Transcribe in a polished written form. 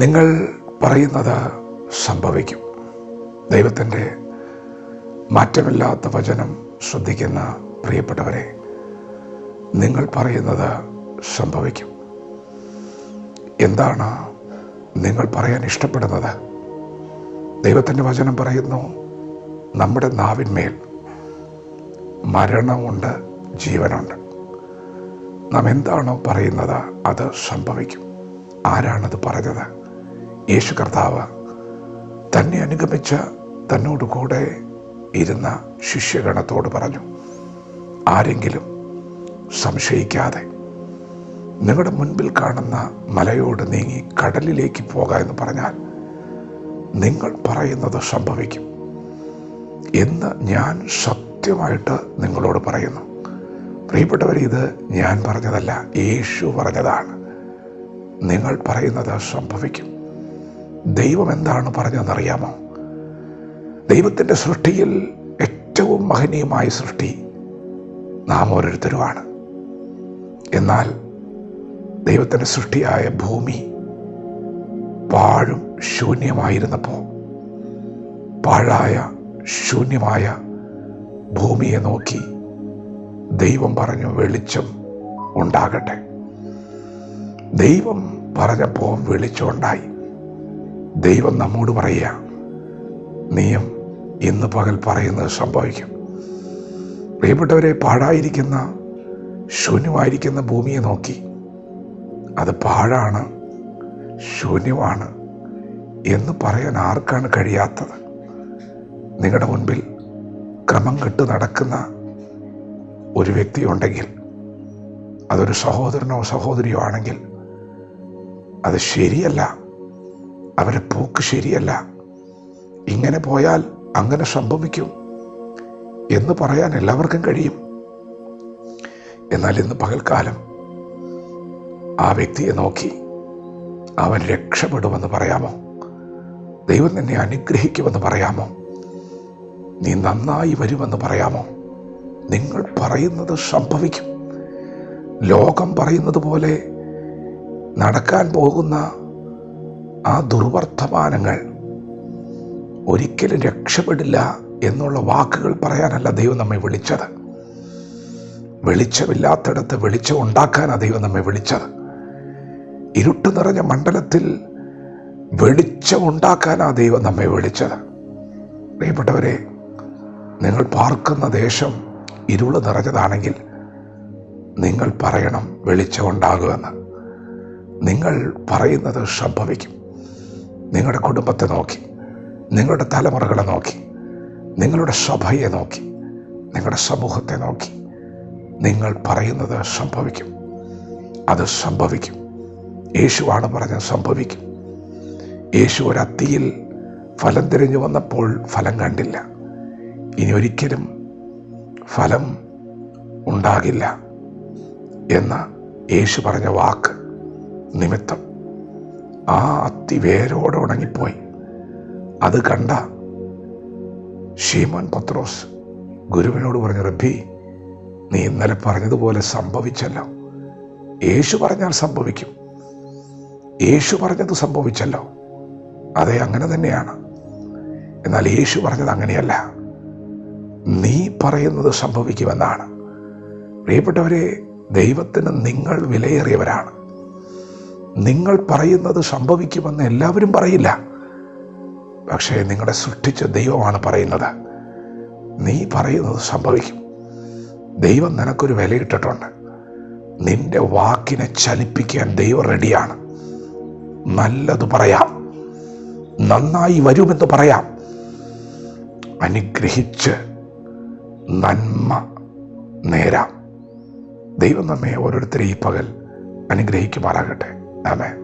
നിങ്ങൾ പറയുന്നത് സംഭവിക്കും. ദൈവത്തിൻ്റെ മാറ്റമില്ലാത്ത വചനം ശ്രദ്ധിക്കുന്ന പ്രിയപ്പെട്ടവരെ, നിങ്ങൾ പറയുന്നത് സംഭവിക്കും. എന്താണ് നിങ്ങൾ പറയാൻ ഇഷ്ടപ്പെടുന്നത്? ദൈവത്തിൻ്റെ വചനം പറയുന്നു, നമ്മുടെ നാവിന്മേൽ മരണമുണ്ട്, ജീവനുണ്ട്. നാം എന്താണോ പറയുന്നത് അത് സംഭവിക്കും. ആരാണത് പറഞ്ഞത്? യേശു കർത്താവ് തന്നെ അനുഗമിച്ച തന്നോട് കൂടെ ഇരുന്ന ശിഷ്യഗണത്തോട് പറഞ്ഞു, ആരെങ്കിലും സംശയിക്കാതെ നിങ്ങളുടെ മുൻപിൽ കാണുന്ന മലയോട് നീങ്ങി കടലിലേക്ക് പോകാം എന്ന് പറഞ്ഞാൽ നിങ്ങൾ പറയുന്നത് സംഭവിക്കും എന്ന് ഞാൻ സത്യമായിട്ട് നിങ്ങളോട് പറയുന്നു. പ്രിയപ്പെട്ടവർ, ഇത് ഞാൻ പറഞ്ഞതല്ല, യേശു പറഞ്ഞതാണ്. നിങ്ങൾ പറയുന്നത് സംഭവിക്കും. ദൈവം എന്താണ് പറഞ്ഞതെന്നറിയാമോ? ദൈവത്തിൻ്റെ സൃഷ്ടിയിൽ ഏറ്റവും മഹനീയമായ സൃഷ്ടി നാം ഓരോരുത്തരുമാണ്. എന്നാൽ ദൈവത്തിൻ്റെ സൃഷ്ടിയായ ഭൂമി പാഴും ശൂന്യമായിരുന്നപ്പോൾ പാഴായ ശൂന്യമായ ഭൂമിയെ നോക്കി ദൈവം പറഞ്ഞു, വെളിച്ചം ഉണ്ടാകട്ടെ. ദൈവം പറഞ്ഞപ്പോൾ വെളിച്ചം ഉണ്ടായി. ദൈവം നമ്മോട് പറയുക, നീയും ഇന്ന് പകൽ പറയുന്നത് സംഭവിക്കും. പ്രിയപ്പെട്ടവരെ, പാഴായിരിക്കുന്ന ശൂന്യമായിരിക്കുന്ന ഭൂമിയെ നോക്കി അത് പാഴാണ്, ശൂന്യമാണ് എന്ന് പറയാൻ ആർക്കാണ് കഴിയാത്തത്? നിങ്ങളുടെ മുൻപിൽ ക്രമം കെട്ട് നടക്കുന്ന ഒരു വ്യക്തി ഉണ്ടെങ്കിൽ, അതൊരു സഹോദരനോ സഹോദരിയോ ആണെങ്കിൽ, അത് ശരിയല്ല, അവരുടെ പോക്ക് ശരിയല്ല, ഇങ്ങനെ പോയാൽ അങ്ങനെ സംഭവിക്കും എന്ന് പറയാൻ എല്ലാവർക്കും കഴിയും. എന്നാൽ ഇന്ന് പകൽക്കാലം ആ വ്യക്തിയെ നോക്കി അവൻ രക്ഷപ്പെടുമെന്ന് പറയാമോ? ദൈവം നിന്നെ അനുഗ്രഹിക്കുമെന്ന് പറയാമോ? നീ നന്നായി വരുമെന്ന് പറയാമോ? നിങ്ങൾ പറയുന്നത് സംഭവിക്കും. ലോകം പറയുന്നത് പോലെ നടക്കാൻ പോകുന്ന ആ ദുർവർത്തമാനങ്ങൾ ഒരിക്കലും രക്ഷപ്പെടില്ല എന്നുള്ള വാക്കുകൾ പറയാനല്ല ദൈവം നമ്മെ വിളിച്ചത്. വെളിച്ചമില്ലാത്തിടത്ത് വെളിച്ചം ഉണ്ടാക്കാനാണ് ദൈവം നമ്മെ വിളിച്ചത്. ഇരുട്ട് നിറഞ്ഞ മണ്ഡലത്തിൽ വെളിച്ചം ഉണ്ടാക്കാനാണ് ദൈവം നമ്മെ വിളിച്ചത്. പ്രിയപ്പെട്ടവരെ, നിങ്ങൾ പാർക്കുന്ന ദേശം ഇരുള് നിറഞ്ഞതാണെങ്കിൽ നിങ്ങൾ പറയണം വെളിച്ചം ഉണ്ടാകുമെന്ന്. നിങ്ങൾ പറയുന്നത് സംഭവിക്കും. നിങ്ങളുടെ കുടുംബത്തെ നോക്കി, നിങ്ങളുടെ തലമുറകളെ നോക്കി, നിങ്ങളുടെ സഭയെ നോക്കി, നിങ്ങളുടെ സമൂഹത്തെ നോക്കി നിങ്ങൾ പറയുന്നത് സംഭവിക്കും. അത് സംഭവിക്കും. യേശുവാണ് പറഞ്ഞത് സംഭവിക്കും. യേശു ഒരത്തിയിൽ ഫലം തിരഞ്ഞു വന്നപ്പോൾ ഫലം കണ്ടില്ല. ഇനി ഒരിക്കലും ഫലം ഉണ്ടാകില്ല എന്ന യേശു പറഞ്ഞ വാക്ക് നിമിത്തം ആ അത്തി വേരോടെ ഉണങ്ങിപ്പോയി. അത് കണ്ട ശീമോൻ പത്രോസ് ഗുരുവിനോട് പറഞ്ഞു, റബ്ബി, നീ ഇന്നലെ പറഞ്ഞതുപോലെ സംഭവിച്ചല്ലോ. യേശു പറഞ്ഞാൽ സംഭവിക്കും. യേശു പറഞ്ഞത് സംഭവിച്ചല്ലോ. അതെ, അങ്ങനെ തന്നെയാണ്. എന്നാൽ യേശു പറഞ്ഞത് അങ്ങനെയല്ല. നീ പറയുന്നത് സംഭവിക്കുമെന്നാണ്. പ്രിയപ്പെട്ടവരെ, ദൈവത്തിന് നിങ്ങൾ വിലയേറിയവരാണ്. നിങ്ങൾ പറയുന്നത് സംഭവിക്കുമെന്ന് എല്ലാവരും പറയില്ല. പക്ഷേ നിങ്ങളെ സൃഷ്ടിച്ച ദൈവമാണ് പറയുന്നത്. നീ പറയുന്നത് സംഭവിക്കും. ദൈവം നിനക്കൊരു വിലയിട്ടിട്ടുണ്ട്. നിന്റെ വാക്കിനെ ചലിപ്പിക്കാൻ ദൈവം റെഡിയാണ്. നല്ലത് പറയാം, നന്നായി വരുമെന്ന് പറയാം, അനുഗ്രഹിച്ച് നന്മ നേരാം. ദൈവം നമ്മെ ഓരോരുത്തരെയും ഈ പകൽ അനുഗ്രഹിക്കുമാറാകട്ടെ. ആമേൻ.